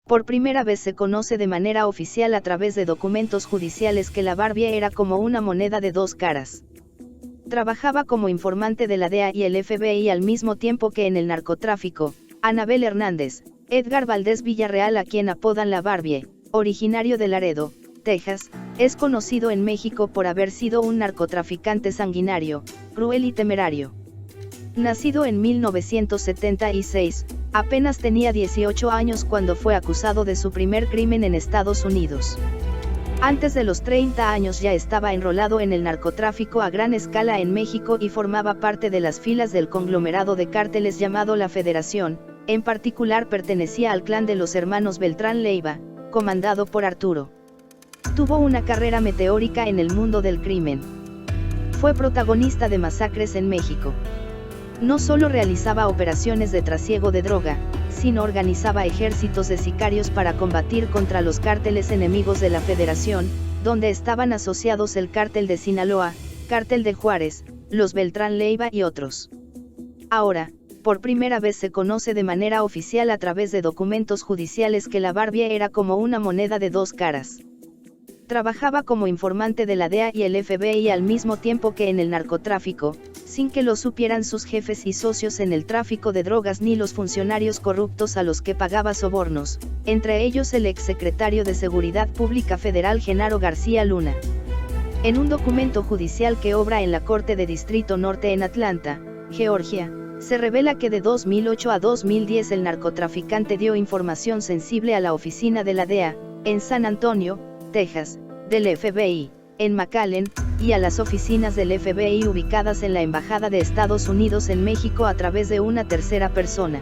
Por primera vez se conoce de manera oficial a través de documentos judiciales que la Barbie era como una moneda de dos caras. Trabajaba como informante de la DEA y el FBI al mismo tiempo que en el narcotráfico. Anabel Hernández, Edgar Valdés Villarreal, a quien apodan la Barbie, originario de Laredo, Texas, es conocido en México por haber sido un narcotraficante sanguinario, cruel y temerario. Nacido en 1976, apenas tenía 18 años cuando fue acusado de su primer crimen en Estados Unidos. Antes de los 30 años ya estaba enrolado en el narcotráfico a gran escala en México y formaba parte de las filas del conglomerado de cárteles llamado La Federación. En particular pertenecía al clan de los hermanos Beltrán Leiva, comandado por Arturo. Tuvo una carrera meteórica en el mundo del crimen. Fue protagonista de masacres en México. No solo realizaba operaciones de trasiego de droga, sino organizaba ejércitos de sicarios para combatir contra los cárteles enemigos de la Federación, donde estaban asociados el Cártel de Sinaloa, Cártel de Juárez, los Beltrán Leiva y otros. Ahora, por primera vez se conoce de manera oficial a través de documentos judiciales que la Barbie era como una moneda de dos caras. Trabajaba como informante de la DEA y el FBI al mismo tiempo que en el narcotráfico, sin que lo supieran sus jefes y socios en el tráfico de drogas ni los funcionarios corruptos a los que pagaba sobornos, entre ellos el exsecretario de Seguridad Pública Federal Genaro García Luna. En un documento judicial que obra en la Corte de Distrito Norte en Atlanta, Georgia, se revela que de 2008 a 2010 el narcotraficante dio información sensible a la oficina de la DEA, en San Antonio, Texas, del FBI, en McAllen, y a las oficinas del FBI ubicadas en la Embajada de Estados Unidos en México a través de una tercera persona.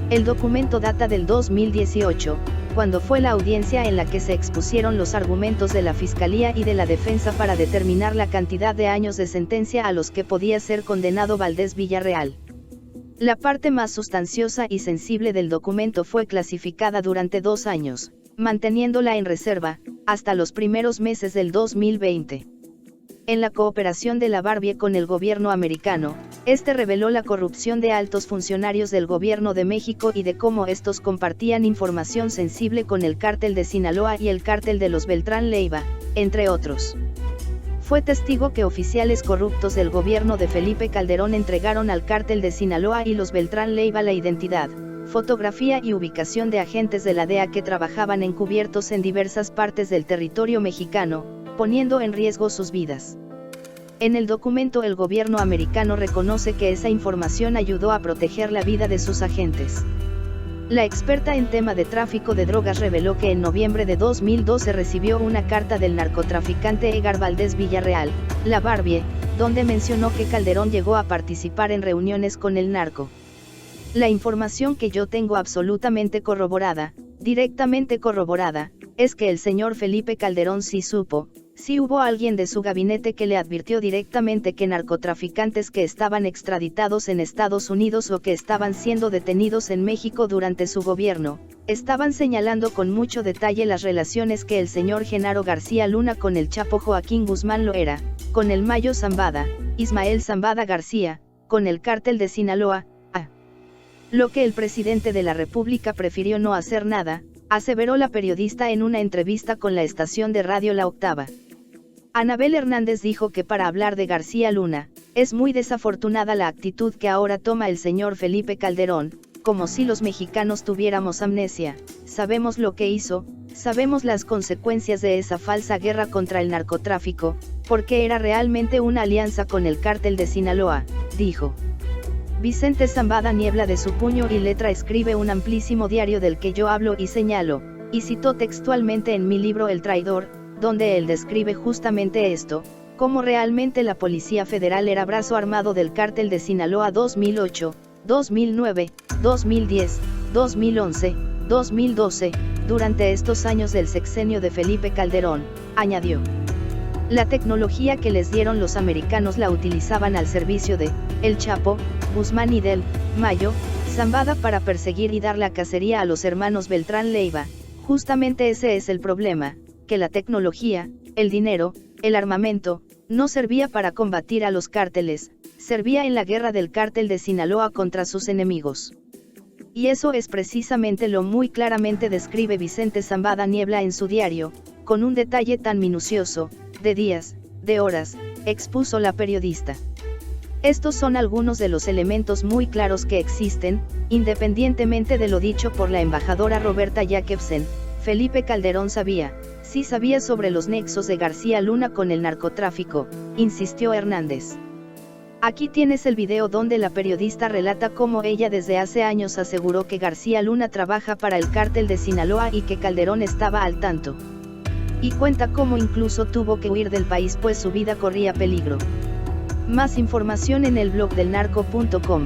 El documento data del 2018, cuando fue la audiencia en la que se expusieron los argumentos de la Fiscalía y de la Defensa para determinar la cantidad de años de sentencia a los que podía ser condenado Valdés Villarreal. La parte más sustanciosa y sensible del documento fue clasificada durante 2 años, manteniéndola en reserva, hasta los primeros meses del 2020. En la cooperación de la Barbie con el gobierno americano, este reveló la corrupción de altos funcionarios del gobierno de México y de cómo estos compartían información sensible con el cártel de Sinaloa y el cártel de los Beltrán Leiva, entre otros. Fue testigo que oficiales corruptos del gobierno de Felipe Calderón entregaron al cártel de Sinaloa y los Beltrán Leiva la identidad, fotografía y ubicación de agentes de la DEA que trabajaban encubiertos en diversas partes del territorio mexicano, poniendo en riesgo sus vidas. En el documento el gobierno americano reconoce que esa información ayudó a proteger la vida de sus agentes. La experta en tema de tráfico de drogas reveló que en noviembre de 2012 recibió una carta del narcotraficante Edgar Valdés Villarreal, la Barbie, donde mencionó que Calderón llegó a participar en reuniones con el narco. La información que yo tengo absolutamente corroborada, directamente corroborada, es que el señor Felipe Calderón sí supo, sí hubo alguien de su gabinete que le advirtió directamente que narcotraficantes que estaban extraditados en Estados Unidos o que estaban siendo detenidos en México durante su gobierno, estaban señalando con mucho detalle las relaciones que el señor Genaro García Luna con el Chapo Joaquín Guzmán Loera, con el Mayo Zambada, Ismael Zambada García, con el cártel de Sinaloa, lo que el presidente de la República prefirió no hacer nada, aseveró la periodista en una entrevista con la estación de radio La Octava. Anabel Hernández dijo que para hablar de García Luna, es muy desafortunada la actitud que ahora toma el señor Felipe Calderón, como si los mexicanos tuviéramos amnesia. Sabemos lo que hizo, sabemos las consecuencias de esa falsa guerra contra el narcotráfico, porque era realmente una alianza con el cártel de Sinaloa, dijo. Vicente Zambada Niebla de su puño y letra escribe un amplísimo diario del que yo hablo y señalo, y citó textualmente en mi libro El Traidor, donde él describe justamente esto, cómo realmente la Policía Federal era brazo armado del cártel de Sinaloa 2008, 2009, 2010, 2011, 2012, durante estos años del sexenio de Felipe Calderón, añadió. La tecnología que les dieron los americanos la utilizaban al servicio de El Chapo, Guzmán y del Mayo Zambada para perseguir y dar la cacería a los hermanos Beltrán Leiva. Justamente ese es el problema, que la tecnología, el dinero, el armamento, no servía para combatir a los cárteles, servía en la guerra del cártel de Sinaloa contra sus enemigos. Y eso es precisamente lo muy claramente describe Vicente Zambada Niebla en su diario, con un detalle tan minucioso, de días, de horas, expuso la periodista. Estos son algunos de los elementos muy claros que existen, independientemente de lo dicho por la embajadora Roberta Jacobsen. Felipe Calderón sabía, sí sabía sobre los nexos de García Luna con el narcotráfico, insistió Hernández. Aquí tienes el video donde la periodista relata cómo ella desde hace años aseguró que García Luna trabaja para el cártel de Sinaloa y que Calderón estaba al tanto. Y cuenta cómo incluso tuvo que huir del país pues su vida corría peligro. Más información en el blog del narco.com.